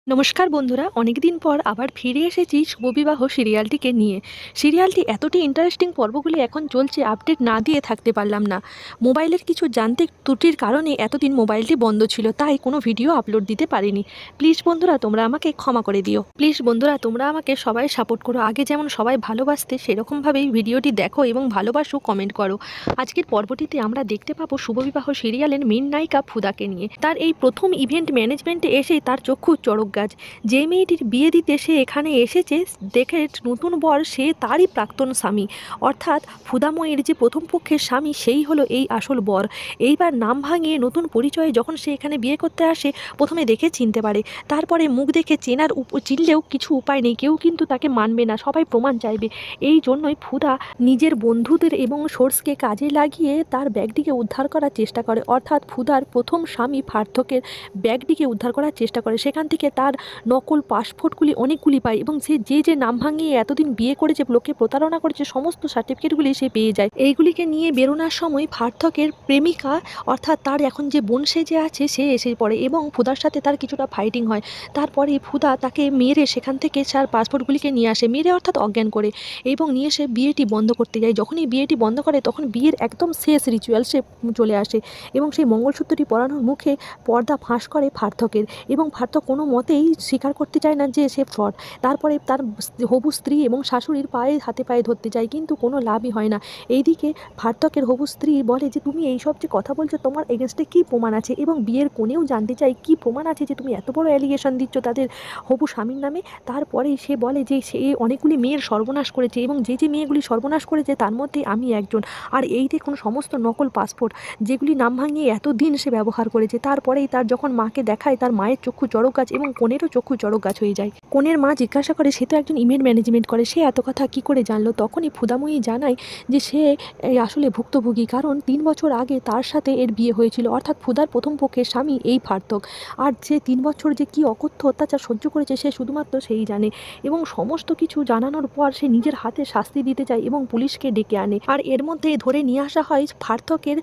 নমস্কার বন্ধুরা, অনেকদিন পর আবার ফিরে এসেছি শুভবিবাহ সিরিয়ালটিকে নিয়ে। সিরিয়ালটি এতটাই ইন্টারেস্টিং, পর্বগুলি এখন চলছে, আপডেট না দিয়ে থাকতে পারলাম না। মোবাইলের কিছু যান্ত্রিক ত্রুটির কারণে এতদিন মোবাইলটি বন্ধ ছিল, তাই কোনো ভিডিও আপলোড দিতে পারিনি। প্লিজ বন্ধুরা, তোমরা আমাকে ক্ষমা করে দিও। প্লিজ বন্ধুরা, তোমরা আমাকে সবাই সাপোর্ট করো। আগে যেমন সবাই ভালোবাসতে, সেরকমভাবেই ভিডিওটি দেখো এবং ভালোবাসো, কমেন্ট করো। আজকের পর্বটিতে আমরা দেখতে পাবো শুভবিবাহ সিরিয়ালের মেন নায়িকা ফুদাকে নিয়ে। তার এই প্রথম ইভেন্ট ম্যানেজমেন্টে এসেই তার চক্ষু চড়ক গাছ। যে মেয়েটির বিয়ে দিতে সে এখানে এসেছে, দেখে নতুন বর সে তারই প্রাক্তন স্বামী, অর্থাৎ ফুদাময়ীর যে প্রথম পক্ষের স্বামী, সেই হলো এই আসল বর। এইবার নাম ভাঙিয়ে নতুন পরিচয়ে যখন সে এখানে বিয়ে করতে আসে, প্রথমে দেখে চিনতে পারে, তারপরে মুখ দেখে চিনলেও কিছু উপায় নেই, কেউ কিন্তু তাকে মানবে না, সবাই প্রমাণ চাইবে। এই জন্যই ফুদা নিজের বন্ধুদের এবং সোর্সকে কাজে লাগিয়ে তার ব্যাগটিকে উদ্ধার করার চেষ্টা করে, অর্থাৎ ফুদার প্রথম স্বামী পার্থকের ব্যাগটিকে উদ্ধার করার চেষ্টা করে। সেখান থেকে তার নকল পাসপোর্টগুলি অনেকগুলি পায় এবং সে যে নাম ভাঙিয়ে এতদিন বিয়ে করেছে, লোককে প্রতারণা করেছে, সমস্ত সার্টিফিকেটগুলি সে পেয়ে যায়। এইগুলিকে নিয়ে বেরোনোর সময় পার্থকের প্রেমিকা, অর্থাৎ তার এখন যে বোন সেজে আছে, সে এসে পড়ে এবং ফুদার সাথে তার কিছুটা ফাইটিং হয়। তারপরে ফুদা তাকে মেরে সেখান থেকে তার পাসপোর্টগুলিকে নিয়ে আসে, মেরে অর্থাৎ অজ্ঞান করে, এবং নিয়ে এসে বিয়েটি বন্ধ করতে যায়। যখনই বিয়েটি বন্ধ করে, তখন বিয়ের একদম শেষ রিচুয়াল সে চলে আসে এবং সেই মঙ্গলসূত্রটি পরানোর মুখে পর্দা ফাঁস করে পার্থকের, এবং পার্থক কোনো মতেই স্বীকার করতে চায় না যে সে ফ্রড। তারপরে তার হবু স্ত্রী এবং শাশুড়ির হাতে পায়ে ধরতে চায়, কিন্তু কোনো লাভই হয় না। এইদিকে পার্থকের হবু স্ত্রী বলে যে তুমি এইসব যে কথা বলছো, তোমার এগেনস্টে কী প্রমাণ আছে, এবং বিয়ের কোণেও জানতে চাই কী প্রমাণ আছে যে তুমি এত বড় অ্যালিগেশন দিচ্ছ তাদের হবু স্বামীর নামে। তারপরেই সে বলে যে সে অনেকগুলি মেয়ের সর্বনাশ করেছে, এবং যে মেয়েগুলি সর্বনাশ করেছে তার মধ্যে আমি একজন। আর এই দেখুন সমস্ত নকল পাসপোর্ট, যেগুলি নাম ভাঙিয়ে এতদিন সে ব্যবহার করেছে। তারপরেই তার যখন মাকে দেখায়, তার মায়ের চক্ষু চড়ক গাছ এবং কনেরও চক্ষু চড়ক গাছ হয়ে যায়। কনের মা জিজ্ঞাসা করে, সে তো একজন ইভেন্ট ম্যানেজমেন্ট করে, সে এত কথা কি করে জানলো? তখনই ফুদাময়ী জানায় যে সে আসলে ভুক্তভোগী, কারণ 3 বছর আগে তার সাথে এর বিয়ে হয়েছিল, অর্থাৎ ফুদার প্রথম পক্ষের স্বামী এই পার্থক। আর সে 3 বছর যে কি অকথ্য অত্যাচার সহ্য করেছে, সে শুধুমাত্র সেই জানে। এবং সমস্ত কিছু জানানোর পর সে নিজের হাতে শাস্তি দিতে চায় এবং পুলিশকে ডেকে আনে। আর এর মধ্যে ধরে নিয়ে আসা হয় পার্থকের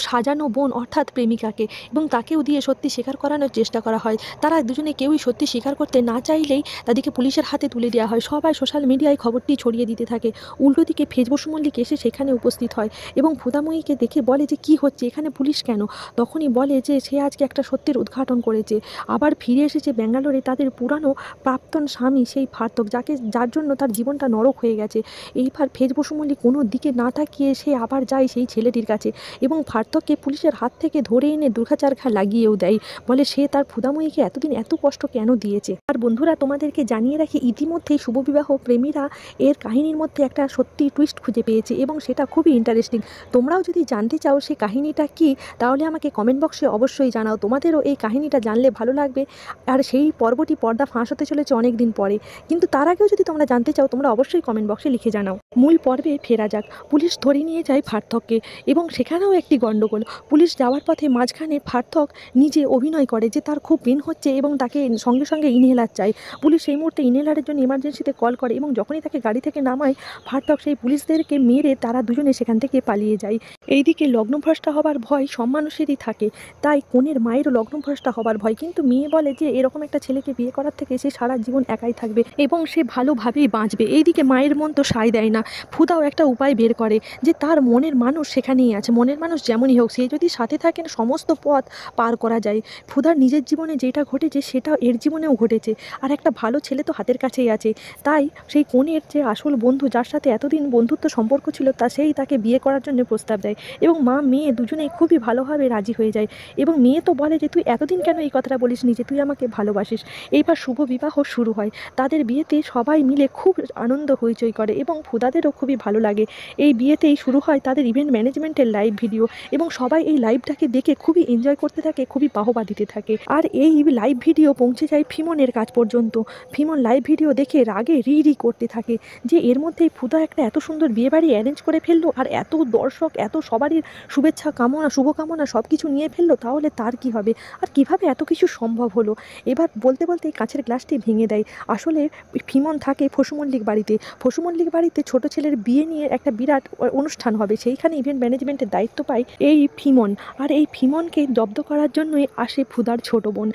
সাজানো বোন, অর্থাৎ প্রেমিকাকে, এবং তাকেও দিয়ে সত্যি স্বীকার করানোর চেষ্টা করা হয়। তারা দুজনে কেউই সত্যি স্বীকার করতে না চাইলেই তাদেরকে পুলিশের হাতে তুলে দেওয়া হয়। সবাই সোশ্যাল মিডিয়ায় খবরটি ছড়িয়ে দিতে থাকে। উল্টো দিকে বসু মল্লিক এসে সেখানে উপস্থিত হয় এবং ফুদাময়ীকে দেখে বলে যে কি হচ্ছে এখানে, পুলিশ কেন? তখনই বলে যে সে আজকে একটা সত্যের উদ্ঘাটন করেছে, আবার ফিরে এসেছে ব্যাঙ্গালোরে তাদের পুরানো প্রাক্তন স্বামী সেই পার্থক, যার জন্য তার জীবনটা নরক হয়ে গেছে। এইবার বসু মল্লিক কোনো দিকে না তাকিয়ে সে আবার যায় সেই ছেলেটির কাছে এবং পার্থককে পুলিশের হাত থেকে ধরে এনে দুর্গাচারঘা লাগিয়েও দেয়। বলে সে তার ফুদাময়ীকে এতদিন এত কষ্ট কেন দিয়েছে। আর বন্ধুরা, তোমাদেরকে জানিয়ে রাখি, ইতিমধ্যেই শুভবিবাহ প্রেমীরা এর কাহিনীর মধ্যে একটা সত্যি টুইস্ট খুঁজে পেয়েছে এবং সেটা খুবই ইন্টারেস্টিং। তোমরাও যদি জানতে চাও সেই কাহিনীটা কী, তাহলে আমাকে কমেন্ট বক্সে অবশ্যই জানাও। তোমাদেরও এই কাহিনীটা জানলে ভালো লাগবে। আর সেই পর্বটি পর্দা ফাঁস হতে চলেছে অনেক দিন পরে, কিন্তু তার আগেও যদি তোমরা জানতে চাও, তোমরা অবশ্যই কমেন্ট বক্সে লিখে জানাও। মূল পর্বে ফেরা যাক। পুলিশ ধরে নিয়ে যায় পার্থককে এবং সেখানেও একটি গণ্ডগোল। পুলিশ যাওয়ার পথে মাঝখানে পার্থক নিজে অভিনয় করে যে তার খুব পেন হচ্ছে এবং তাকে সঙ্গে সঙ্গে ইনহেলার চাই। পুলিশ সেই মুহূর্তে ইনহেলারের জন্য ইমার্জেন্সিতে কল করে এবং যখনই তাকে গাড়ি থেকে নামায়, পার্থক সেই পুলিশদেরকে মেরে তারা দুজনে সেখান থেকে পালিয়ে যায়। এইদিকে লগ্নভ্রষ্টা হবার ভয় সব মানুষেরই থাকে, তাই কনের মায়েরও লগ্নভ্রষ্টা হবার ভয়, কিন্তু মেয়ে বলে যে এরকম একটা ছেলেকে বিয়ে করার থেকে সে সারা জীবন একাই থাকবে এবং সে ভালোভাবেই বাঁচবে। এইদিকে মায়ের মন তো সায় দেয় না। ফুদাও একটা উপায় বের করে যে তার মনের মানুষ সেখানেই আছে, মনের মানুষ যেমনই হোক, সে যদি সাথে থাকেন সমস্ত পথ পার করা যায়। ফুদার নিজের জীবনে যেটা ঘটেছে সেটা এর জীবনেও ঘটেছে, আর একটা ভালো ছেলে তো হাতের কাছেই আছে। তাই সেই কনের যে আসল বন্ধু, যার সাথে এতদিন বন্ধুত্ব সম্পর্ক ছিল, সেই তাকে বিয়ে করার জন্য প্রস্তাব দেয় এবং মা মেয়ে দুজনেই খুবই ভালোভাবে রাজি হয়ে যায়। এবং মেয়ে তো বলে যে তুই এতদিন কেন এই কথাটা বলিসনি যে তুই আমাকে ভালোবাসিস। এইবার শুভ বিবাহ শুরু হয়। তাদের বিয়েতে সবাই মিলে খুব আনন্দ হইচই করে এবং ফুদাদেরও খুবই ভালো লাগে। এই বিয়েতেই শুরু হয় তাদের ইভেন্ট ম্যানেজমেন্টের লাইভ ভিডিও এবং সবাই এই লাইভটাকে দেখে খুবই এনজয় করতে থাকে, খুবই বাহবা দিতে থাকে। আর এই লাইভ ভিডিও পৌঁছে যায় ফিমনের কাছ পর্যন্ত। ফিমন লাইভ ভিডিও দেখে রাগে রি করতে থাকে যে এর মধ্যেই ফুদা একটা এত সুন্দর বিয়েবাড়ি অ্যারেঞ্জ করে ফেললো, আর এত দর্শক, এত সবারই শুভেচ্ছা কামনা, শুভকামনা সব কিছু নিয়ে ফেললো, তাহলে তার কি হবে, আর কিভাবে এত কিছু সম্ভব হলো। এবার বলতে বলতে কাঁচের গ্লাসটি ভেঙে দেয়। আসলে ফিমন থাকে ফসু মল্লিক বাড়িতে। ফসু মল্লিক বাড়িতে ছোট ছেলের বিয়ে নিয়ে একটা বিরাট অনুষ্ঠান হবে, সেইখানে ইভেন্ট ম্যানেজমেন্টের দায়িত্ব পায় এই ফিমন। আর এই ফিমনকে জব্দ করার জন্যই আসে ফুদার ছোট বোন।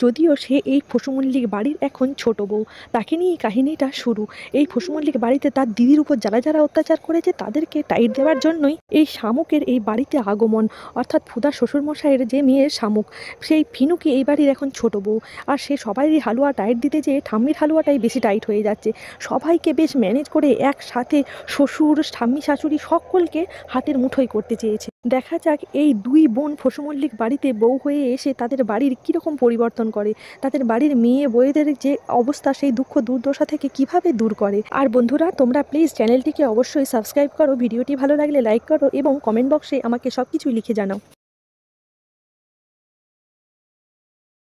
যদিও সে এই ফসু মল্লিক বাড়ির এখন ছোট বউ, তাকে নিয়েই কাহিনীটা শুরু। এই ফসু মল্লিক বাড়িতে তার দিদির উপর যারা যারা অত্যাচার করেছে তাদেরকে টাইট দেওয়ার জন্যই এই শামুকের এই বাড়িতে আগমন, অর্থাৎ ফুদার শ্বশুরমশাইয়ের যে মেয়ে শামুক, সেই ফিনুকে এই বাড়ির এখন ছোট বউ। আর সে সবারই হালুয়া টাইট দিতে যেয়ে ঠাম্মির হালুয়াটাই বেশি টাইট হয়ে যাচ্ছে। সবাইকে বেশ ম্যানেজ করে একসাথে শ্বশুর, ঠাম্মি, শাশুড়ি সকলকে হাতের মুঠোয় করতে চেয়েছে। দেখা যাক এই দুই বোন ফসু মল্লিক বাড়িতে বউ হয়ে এসে তাদের বাড়ির কীরকম পরিবর্তন করে, তাদের বাড়ির মেয়ে বউদের যে অবস্থা সেই দুঃখ দুর্দশা থেকে কিভাবে দূর করে। আর বন্ধুরা, তোমরা প্লিজ চ্যানেলটিকে অবশ্যই সাবস্ক্রাইব করো, ভিডিওটি ভালো লাগলে লাইক করো এবং কমেন্ট বক্সে আমাকে সব কিছুই লিখে জানাও।